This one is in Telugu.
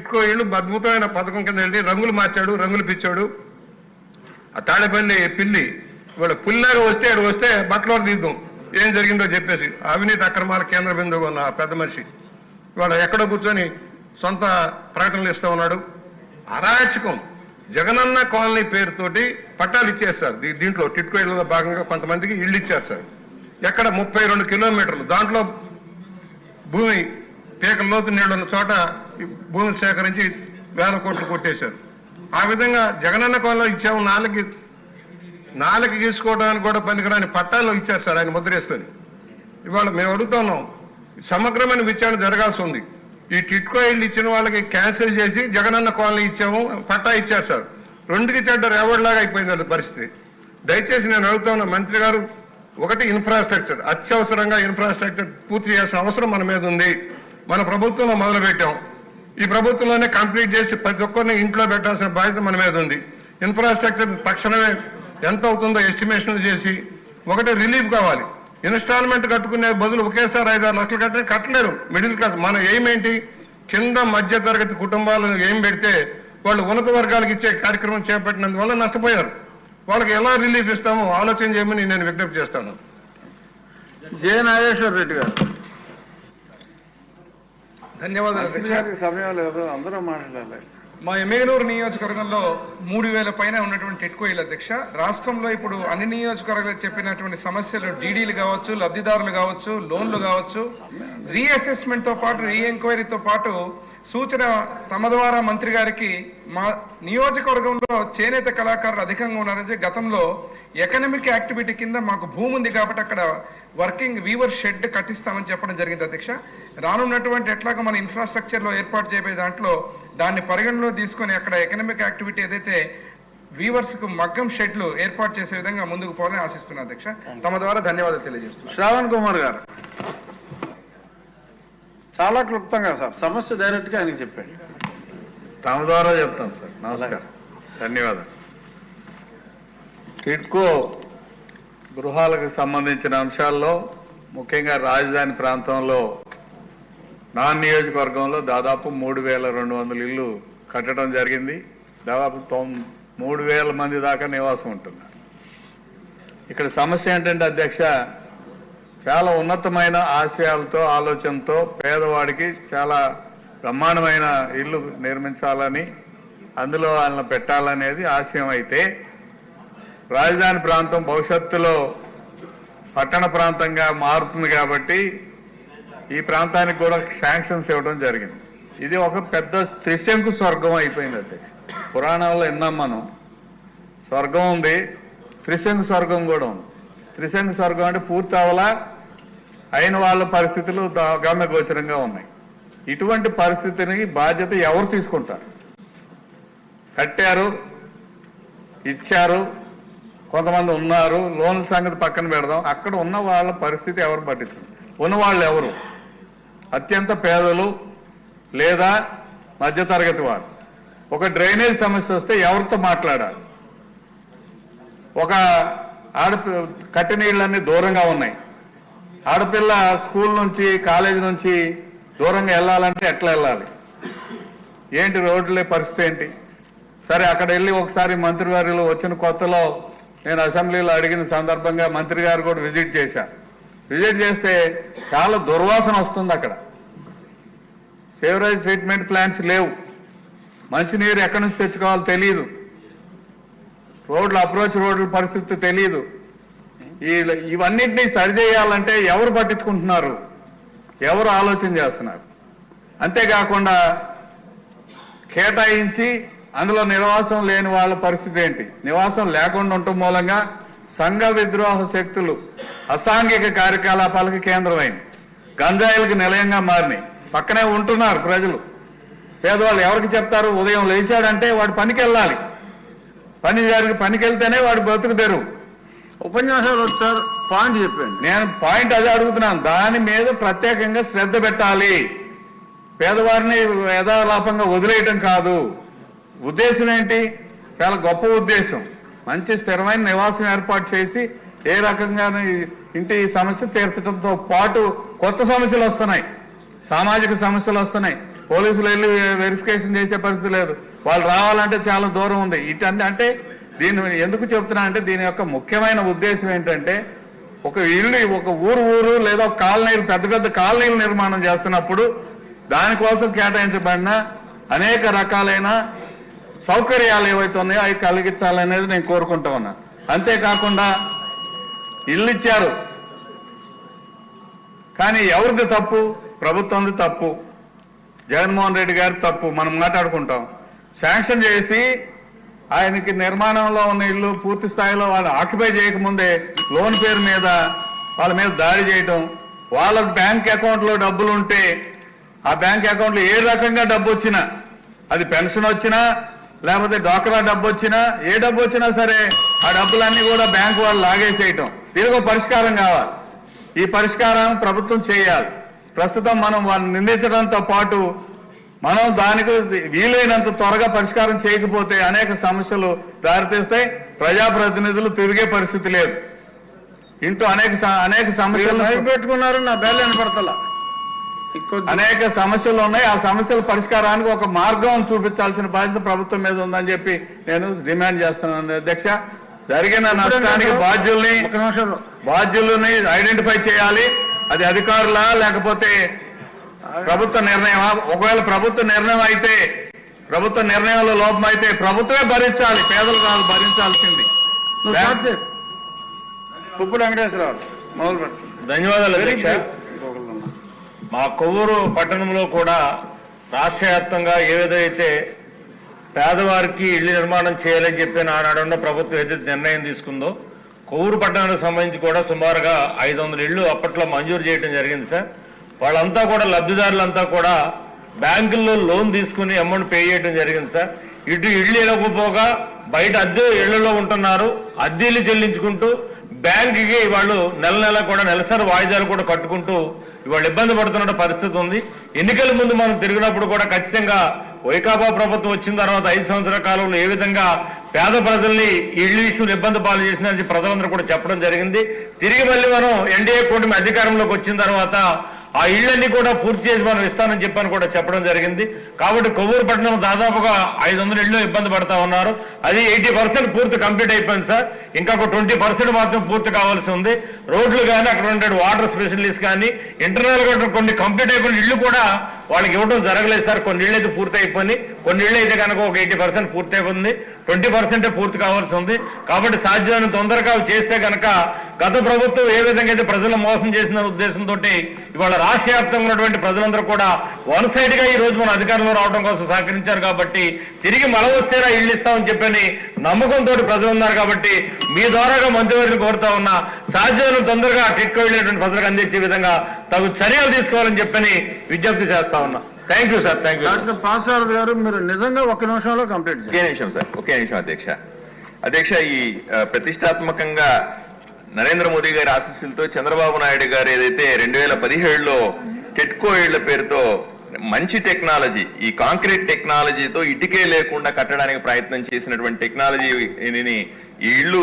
టిట్కో ఇళ్ళు అద్భుతమైన పథకం కింద వెళ్ళి రంగులు మార్చాడు, రంగులు పిచ్చాడు. ఆ తాడేపల్లి పిల్లి ఇవాళ పుల్లాగా వస్తే బట్టలు తీద్దాం ఏం జరిగిందో చెప్పేసి అవినీతి అక్రమాల కేంద్ర బిందువు ఉన్న పెద్ద మనిషి ఇవాళ ఎక్కడో కూర్చొని సొంత ప్రకటనలు ఇస్తూ ఉన్నాడు. అరాచకం. జగనన్న కాలనీ పేరుతోటి పట్టాలు ఇచ్చేస్తారు. దీంట్లో టిట్కో ఇళ్లలో భాగంగా కొంతమందికి ఇళ్ళు ఇచ్చారు సార్. ఎక్కడ 32 కిలోమీటర్లు దాంట్లో భూమి పీకల లోతు నీళ్ళున్న చోట భూమిని సేకరించి 1000 కోట్లు కొట్టేశారు. ఆ విధంగా జగనన్న కాలనీలో ఇచ్చాము. నాలుగు గీసుకోవడానికి కూడా పనికిరాని పట్టాల్లో ఇచ్చారు సార్ ఆయన ముద్రేసుకొని. ఇవాళ మేము అడుగుతున్నాం, సమగ్రమైన విచారణ జరగాల్సి ఉంది. ఈ టిట్కో ఇళ్ళు ఇచ్చిన వాళ్ళకి క్యాన్సిల్ చేసి జగనన్న కాలనీ ఇచ్చాము, పట్టా ఇచ్చారు సార్. రెండుకి చెడ్డ రేవడిలాగా అయిపోయింది వాళ్ళ పరిస్థితి. దయచేసి నేను అడుగుతున్నా మంత్రి గారు, ఒకటి ఇన్ఫ్రాస్ట్రక్చర్, అత్యవసరంగా ఇన్ఫ్రాస్ట్రక్చర్ పూర్తి చేయాల్సిన అవసరం మన మీద ఉంది. మన ప్రభుత్వంలో మొదలుపెట్టాం. ఈ ప్రభుత్వంలోనే కంప్లీట్ చేసి ప్రతి ఒక్కరిని ఇంట్లో పెట్టాల్సిన బాధ్యత మన మీద ఉంది. ఇన్ఫ్రాస్ట్రక్చర్ తక్షణమే ఎంత అవుతుందో ఎస్టిమేషన్ చేసి, ఒకటి రిలీఫ్ కావాలి. ఇన్స్టాల్మెంట్ కట్టుకునే బదులు ఒకేసారి 5-6 లక్షలు కట్టలేరు మిడిల్ క్లాస్. మన ఎయిమ్ ఏంటి? కింద మధ్య తరగతి కుటుంబాలను ఎయిమ్ పెడితే వాళ్ళు ఉన్నత వర్గాలకు ఇచ్చే కార్యక్రమం చేపట్టినందువల్ల నష్టపోయారు. వాళ్ళకి ఎలా రిలీఫ్ ఇస్తామో ఆలోచన చేయమని నేను విజ్ఞప్తి చేస్తాను. జె నాగేశ్వర రెడ్డి గారు. ధన్యవాదాలు. సమయం లేదు, అందరూ మాట్లాడాలి. మా ఎమ్మెగనూరు నియోజకవర్గంలో 3000 పైన ఉన్నటువంటి టిట్కో ఇళ్ళ అధ్యక్ష, రాష్ట్రంలో ఇప్పుడు అన్ని నియోజకవర్గాలు చెప్పినటువంటి సమస్యలు డీడీలు కావచ్చు, లబ్ధిదారులు కావచ్చు, లోన్లు కావచ్చు, రీఅసెస్మెంట్తో పాటు రీఎంక్వైరీతో పాటు సూచన తమ ద్వారా మంత్రి గారికి మా నియోజకవర్గంలో చేనేత కళాకారులు అధికంగా ఉన్నారని గతంలో ఎకనామిక్ యాక్టివిటీ కింద మాకు భూమి ఉంది కాబట్టి అక్కడ వర్కింగ్ వీవర్ షెడ్ కట్టిస్తామని చెప్పడం జరిగింది అధ్యక్ష. రానున్నటువంటి ఎట్లాగా మన ఇన్ఫ్రాస్ట్రక్చర్లో ఏర్పాటు చేయబోయే దాంట్లో దాన్ని పరిగణలో తీసుకొని అక్కడ ఎకనామిక్ యాక్టివిటీ ఏదైతే వీవర్స్కు మగ్గం షెడ్లు ఏర్పాటు చేసే విధంగా ముందుకు పోవాలని ఆశిస్తున్నా అధ్యక్ష. తమ ద్వారా ధన్యవాదాలు తెలియజేస్తున్నాను. శ్రావణ్ కుమార్ గారు. చాలా క్లుప్తంగా సార్, సమస్య డైరెక్ట్గా ఆయనకి చెప్పండి. తమ ద్వారా చెప్తాం సార్. నమస్కారం, ధన్యవాదాలు. టిట్కో గృహాలకు సంబంధించిన అంశాల్లో ముఖ్యంగా రాజధాని ప్రాంతంలో నా నియోజకవర్గంలో దాదాపు 3200 ఇళ్ళు కట్టడం జరిగింది. దాదాపు 3000 మంది దాకా నివాసం ఉంటున్నారు. ఇక్కడ సమస్య ఏంటంటే అధ్యక్ష, చాలా ఉన్నతమైన ఆశయాలతో ఆలోచనతో పేదవాడికి చాలా బ్రహ్మాండమైన ఇల్లు నిర్మించాలని, అందులో వాళ్ళని పెట్టాలనేది ఆశయం. అయితే రాజధాని ప్రాంతం భవిష్యత్తులో పట్టణ ప్రాంతంగా మారుతుంది కాబట్టి ఈ ప్రాంతానికి కూడా శాంక్షన్స్ ఇవ్వడం జరిగింది. ఇది ఒక పెద్ద త్రిశంకు స్వర్గం అయిపోయింది అధ్యక్ష. పురాణాల్లో విన్నాం మనం, స్వర్గం ఉంది, త్రిశంకు స్వర్గం కూడా ఉంది. త్రిశంకు స్వర్గం అంటే పూర్తి అవలా అయిన వాళ్ళ పరిస్థితులు గమ్యగోచరంగా ఉన్నాయి. ఇటువంటి పరిస్థితిని బాధ్యత ఎవరు తీసుకుంటారు? కట్టారు, ఇచ్చారు, కొంతమంది ఉన్నారు, లోన్ల సంగతి పక్కన పెడదాం. అక్కడ ఉన్న వాళ్ళ పరిస్థితి ఎవరు పట్టించుకుంటారు? ఉన్నవాళ్ళు ఎవరు? అత్యంత పేదలు లేదా మధ్యతరగతి వారు. ఒక డ్రైనేజ్ సమస్య వస్తే ఎవరితో మాట్లాడాలి? ఒక కట్టి నీళ్ళన్నీ దూరంగా ఉన్నాయి. ఆడపిల్ల స్కూల్ నుంచి కాలేజీ నుంచి దూరంగా వెళ్ళాలంటే ఎట్లా వెళ్ళాలి? ఏంటి రోడ్లే పరిస్థితి ఏంటి? సరే, అక్కడ వెళ్ళి ఒకసారి మంత్రివర్యులు వచ్చిన కొత్తలో నేను అసెంబ్లీలో అడిగిన సందర్భంగా మంత్రి గారు కూడా విజిట్ చేశారు. విజిట్ చేస్తే చాలా దుర్వాసన వస్తుంది అక్కడ. సేవరేజ్ ట్రీట్మెంట్ ప్లాంట్స్ లేవు, మంచినీరు ఎక్కడి నుంచి తెచ్చుకోవాలో తెలియదు, అప్రోచ్ రోడ్ల పరిస్థితి తెలియదు. ఇవన్నింటినీ సరిచేయాలంటే ఎవరు పట్టించుకుంటున్నారు? ఎవరు ఆలోచన చేస్తున్నారు? అంతేకాకుండా కేటాయించి అందులో నివాసం లేని వాళ్ళ పరిస్థితి ఏంటి? నివాసం లేకుండా ఉండటం మూలంగా సంఘ విద్రోహ శక్తులు అసాంఘిక కార్యకలాపాలకు కేంద్రమైంది, గంజాయిలకు నిలయంగా మారినాయి. పక్కనే ఉంటున్నారు ప్రజలు, పేదవాళ్ళు. ఎవరికి చెప్తారు? ఉదయం లేచాడంటే వాడు పనికి వెళ్ళాలి, పనికి వెళ్తేనే వాడు బతుకు తెరువు. ఉపన్యాసాలు సార్, పాయింట్ చెప్పండి. నేను పాయింట్ అదే అడుగుతున్నాను. దాని మీద ప్రత్యేకంగా శ్రద్ధ పెట్టాలి. పేదవారిని యథాలాపంగా వదిలేయటం కాదు. ఉద్దేశం ఏంటి? చాలా గొప్ప ఉద్దేశం. మంచి స్థిరమైన నివాసం ఏర్పాటు చేసి ఏ రకంగా ఇంటి సమస్య తీర్చడంతో పాటు కొత్త సమస్యలు వస్తున్నాయి, సామాజిక సమస్యలు వస్తున్నాయి. పోలీసులు వెళ్ళి వెరిఫికేషన్ చేసే పరిస్థితి లేదు. వాళ్ళు రావాలంటే చాలా దూరం ఉంది. ఇటన్నీ అంటే దీన్ని ఎందుకు చెప్తున్నా అంటే దీని యొక్క ముఖ్యమైన ఉద్దేశం ఏంటంటే ఒక ఇల్లు ఒక ఊరు లేదా కాలనీలు పెద్ద పెద్ద కాలనీలు నిర్మాణం చేస్తున్నప్పుడు దానికోసం కేటాయించబడిన అనేక రకాలైన సౌకర్యాలు ఏవైతే ఉన్నాయో అవి కలిగించాలనేది నేను కోరుకుంటా ఉన్నా. అంతేకాకుండా ఇల్లు ఇచ్చారు కానీ ఎవరిది తప్పు? ప్రభుత్వంది తప్పు, జగన్మోహన్ రెడ్డి గారి తప్పు. మనం మాట్లాడుకుంటాం. శాంక్షన్ చేసి ఆయనకి నిర్మాణంలో ఉన్న ఇల్లు పూర్తి స్థాయిలో వాళ్ళు ఆక్యుపై చేయకముందే లోన్ పేరు మీద వాళ్ళ మీద దాడి చేయటం, వాళ్ళ బ్యాంక్ అకౌంట్లో డబ్బులు ఉంటే ఆ బ్యాంక్ అకౌంట్లో ఏ రకంగా డబ్బు వచ్చినా, అది పెన్షన్ వచ్చినా లేకపోతే డ్వాక్రా డబ్బు వచ్చినా ఏ డబ్బు వచ్చినా సరే ఆ డబ్బులన్నీ కూడా బ్యాంకు వాళ్ళు లాగేసేయటం. దీనికి ఒక పరిష్కారం కావాలి. ఈ పరిష్కారం ప్రభుత్వం చేయాలి. ప్రస్తుతం మనం వాళ్ళని నిందించడంతో పాటు మనం దానికి వీలైనంత త్వరగా పరిష్కారం చేయకపోతే అనేక సమస్యలు దారితీస్తాయి. ప్రజాప్రతినిధులు తిరిగే పరిస్థితి లేదు. ఇంటూ అనేక సమస్యలు పెట్టుకున్నారు. నా బెల్ వినపడతలా. అనేక సమస్యలు ఉన్నాయి. ఆ సమస్యల పరిష్కారానికి ఒక మార్గం చూపించాల్సిన బాధ్యత ప్రభుత్వం మీద ఉందని చెప్పి నేను డిమాండ్ చేస్తున్నాను. అధ్యక్ష, జరిగిన నష్టానికి బాధ్యులని ఐడెంటిఫై చేయాలి. అది అధికారులా లేకపోతే ప్రభుత్వ నిర్ణయమా? ఒకవేళ ప్రభుత్వ నిర్ణయం అయితే, ప్రభుత్వ నిర్ణయంలో లోపం అయితే ప్రభుత్వమే భరించాలి, పేదలు కాదు భరించాల్సింది. ఉప్పుడు వెంకటేశ్వరరావు మొదలు పెట్టు. ధన్యవాదాలు అధ్యక్ష. మా కొవ్వూరు పట్టణంలో కూడా రాష్ట్ర వ్యాప్తంగా ఏదైతే పేదవారికి ఇళ్ల నిర్మాణం చేయాలని చెప్పి ఆనాడున్న ప్రభుత్వం ఏదైతే నిర్ణయం తీసుకుందో, కొవ్వూరు పట్టణానికి సంబంధించి కూడా సుమారుగా 500 ఇళ్లు అప్పట్లో మంజూరు చేయడం జరిగింది సార్. వాళ్ళంతా కూడా లబ్ధిదారులంతా కూడా బ్యాంకుల్లో లోన్ తీసుకుని అమౌంట్ పే చేయడం జరిగింది సార్. ఇటు ఇళ్ళు ఇవ్వకపోగా బయట అద్దె ఇళ్లలో ఉంటున్నారు. అద్దెలు చెల్లించుకుంటూ బ్యాంకుకి వాళ్ళు నెల కూడా నెలసరి వాయిదాలు కూడా కట్టుకుంటూ ఇవాళ ఇబ్బంది పడుతున్న పరిస్థితి ఉంది. ఎన్నికల ముందు మనం తిరిగినప్పుడు కూడా ఖచ్చితంగా వైకాపా ప్రభుత్వం వచ్చిన తర్వాత 5 సంవత్సరాల కాలంలో ఏ విధంగా పేద ప్రజల్ని ఇళ్ల విషయంలో ఇబ్బంది పాలు చేసినది ప్రజలందరూ కూడా చెప్పడం జరిగింది. తిరిగి మళ్ళీ మనం ఎన్డీఏ కూటమి అధికారంలోకి వచ్చిన తర్వాత ఆ ఇళ్లన్నీ కూడా పూర్తి చేసి మనం ఇస్తానని చెప్పని కూడా చెప్పడం జరిగింది. కాబట్టి కొవ్వూరు పట్టణం దాదాపుగా 500 ఇళ్లు ఇబ్బంది పడతా ఉన్నారు. అది 80% పూర్తి కంప్లీట్ అయిపోయింది సార్. ఇంకా ఒక 20% మాత్రం పూర్తి కావాల్సి ఉంది. రోడ్లు కానీ అక్కడ ఉండే వాటర్ స్పెషలిస్ట్ కానీ ఇంటర్నల్ గా కొన్ని కంప్లీట్ అయిపోయిన ఇళ్లు కూడా వాళ్ళకి ఇవ్వడం జరగలేదు సార్. కొన్ని ఇళ్ళు అయితే పూర్తి అయిపోయి, కొన్ని ఇళ్ళు అయితే కనుక ఒక 80% పూర్తి అయిపోయింది, 20% పూర్తి కావాల్సి ఉంది. కాబట్టి సాధ్యమైన తొందరగా చేస్తే కనుక గత ప్రభుత్వం ఏ విధంగా అయితే ప్రజలను మోసం చేసిన ఉద్దేశంతో ఇవాళ రాష్ట్ర వ్యాప్తంగా ఉన్నటువంటి ప్రజలందరూ కూడా వన్ సైడ్ గా ఈ రోజు మన అధికారంలో రావడం కోసం సహకరించారు. కాబట్టి తిరిగి మళ్ళీ వస్తేనా ఇళ్ళు ఇస్తామని చెప్పని నమ్మకంతో ప్రజలు ఉన్నారు. కాబట్టి మీ ద్వారాగా మంత్రివర్యులు కోరుతా ఉన్నా సాధ్యమైన తొందరగా టిట్కో వెళ్ళినటువంటి ప్రజలకు అందించే విధంగా తగు చర్యలు తీసుకోవాలని చెప్పని విజ్ఞప్తి చేస్తా ఉన్నా. Thank you sir. Thank you. Doctor Pasarathi garu, మీరు నిజంగా 1 నిమిషంలో కంప్లీట్ చేయండి. ఒకే నిమిషం సార్, ఒకే నిమిషం అధ్యక్ష. ఈ ప్రతిష్టాత్మకంగా నరేంద్ర మోదీ గారి ఆశీస్సులతో చంద్రబాబు నాయుడు గారు ఏదైతే 2017లో టిట్కో ఇళ్ల పేరుతో మంచి టెక్నాలజీ, ఈ కాంక్రీట్ టెక్నాలజీతో ఇటుకే లేకుండా కట్టడానికి ప్రయత్నం చేసినటువంటి టెక్నాలజీని ఈ ఇళ్లు